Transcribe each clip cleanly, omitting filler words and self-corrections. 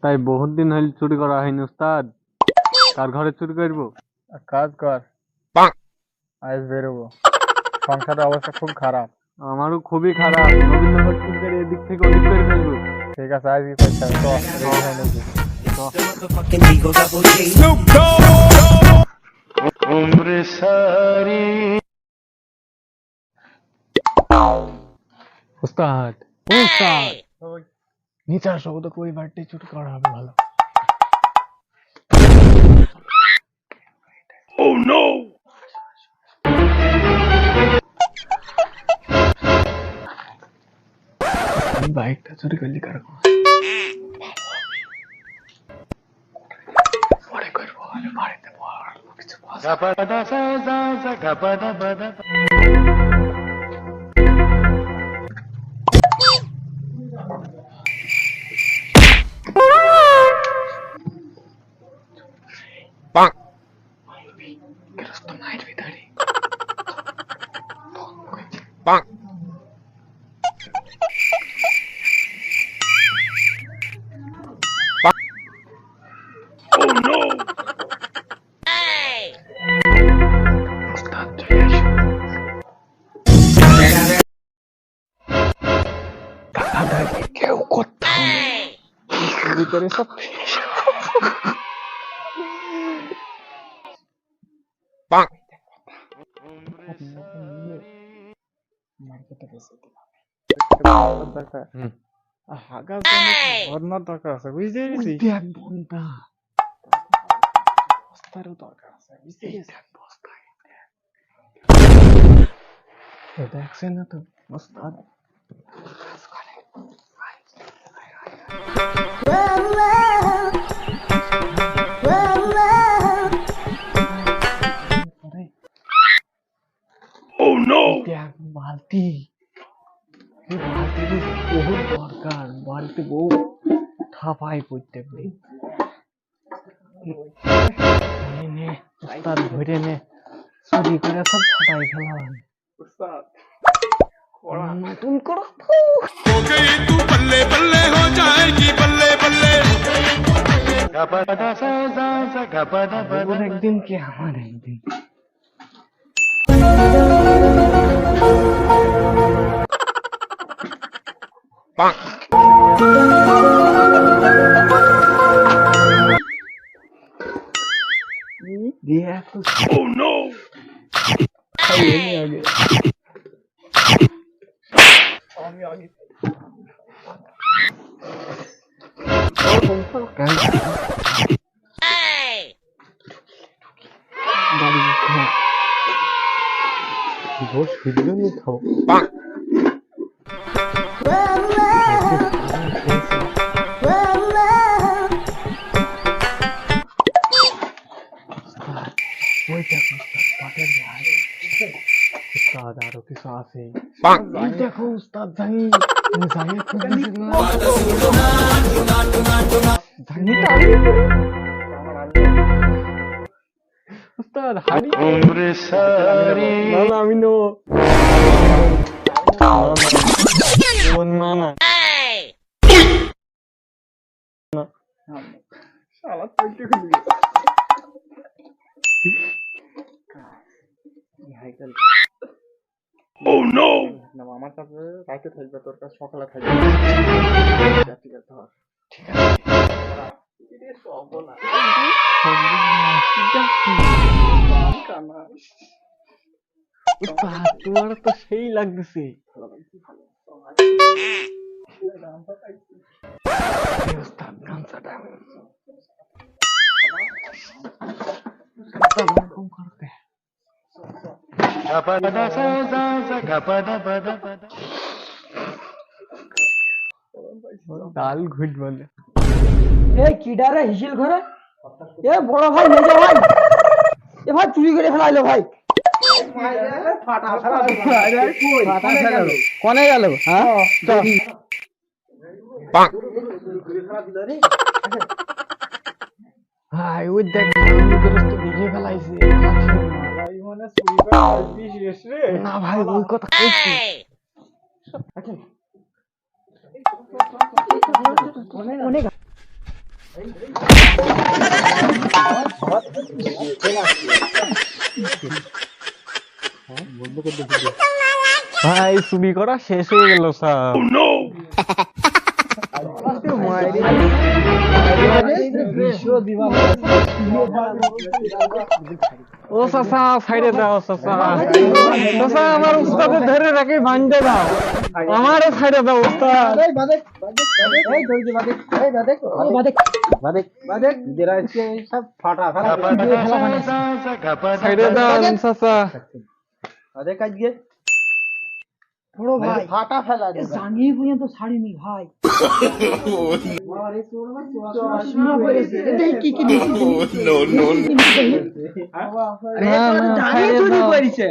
তাই বহুত দিন হইল চুরি করা হয়নি উস্তাদ। কার ঘরে চুরি করবো? এক কাজ কর, আজ বেরোবো। সংসারের অবস্থা খুব খারাপ। আমারও খুবই খারাপ। নবীনগর চুরি করে এদিক থেকে ওদিক করে ফেলবো। ঠিক আছে, আজই করতে হবে। তো রেডি হয়ে নাকি? উস্তাদ উস্তাদ নিচে আসো, তো কই বাড়িতে চুরি করা হবে ভালো। বাইকটা চুরি করলি কার পরে করবো, আমি বাড়িতে কিছু মায়ের ভিতরে কেউ কোথাও ভিতরে সব দরকার আছে, বুঝতে পেরেছি। বস্তারও দরকার আছে, বুঝতে পেরেছি। দেখছেন না তো ওস্তাদ বালতি বহুত দরকার। বাড়িতে বউ ঠাপাই প্রত্যেক দিন। নে উস্তাদ ধরে নে, চুরি করে সব ফাটাই ফেলা হবে। নতুন করো हो गई तू बल्ले बल्ले हो जाएगी बल्ले बल्ले। ওর একদিন কি আমার একদিন। Oh no! উস্তাদ আরো কিছু আছে। দেখো উস্তাদ জানি জানি উস্তাদ হারি না আমি নো না না শালা তুই খুলি Oh no! আমার কাছে রাতে থাকবে, তোর কাছে সকালে থাকবে। ঠিক আছে, ধর। তোমার তো সেই লাগতেছে। ডাল ঘুট বলে কিডারে হিসিল ঘরে বড় ভাই মেজো ভাই ভাই চুরি করে ফেলাইলো ভাই। কনে গেল? হ্যাঁ ভাই ওই দেখ দেখে ফেলাইছে না ভাই, ওই কথা কইছি। ভাই চুরি করা শেষ হয়ে গেল স্যার। ও চাচা সাইডে দাও চাচা, চাচা আমার উস্তাদে ধরে রাখি ভাঙতে দাও, আমারও সাইডে দাও উস্তাদ। সাইডে দাও চাচা। বড় ভাই ফাটা ফেলা জাঙ্গিয়ে পর্যন্ত ছাড়িনি ভাই। কি কি no no চুরি করেছে,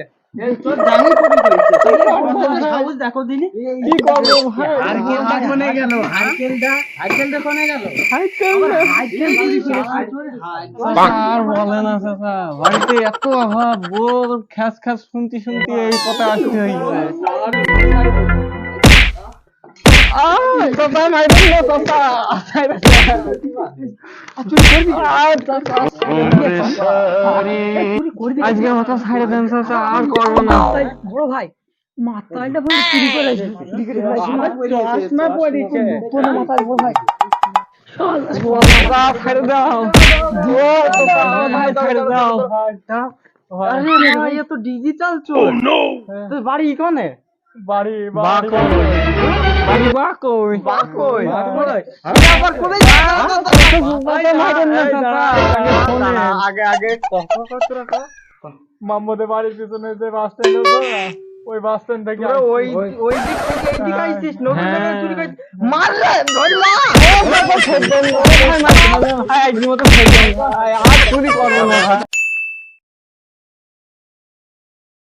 দেখো দিনি কি করবো ভাই? কোনে গেল হাইকেলটা কোনে গেল? আর বলে না চাচা, বাড়িতে এত অভাব, বোর খ্যাস খ্যাস শুনতে শুনতে এই পথে আসতে হয়েছে। চাচা মাইরেন না চাচা, আজকে মাথা ছাড়ে দেন চাচা, আর করবো না। বড় ভাই মাথাটা পুরো চুরি করেছে, চশমা পড়েছে মাথায়। বড় ভাই চাচা ছাড়ে দাও, ও চাচা ভাই ছাড়ে দাও। আরে ভাই এ তো ডিজিটাল চোর। তোর বাড়ি কোনে? বাড়ি বাকই বাড়ি বাকই বাকই আবার কোনে? মাইরেন না চাচা, আগে আগে মামুদের বাড়ির পিছনে যে বাস স্ট্যান্ড আছে না, ওই বাস স্ট্যান্ড থেকে ওই ওই দিক থেকে এই দিকে আইছিস, নতুন জায়গায় চুরি করে মারলে ধরলা। ভাই একদম তো আর চুরি করবো না ভাই।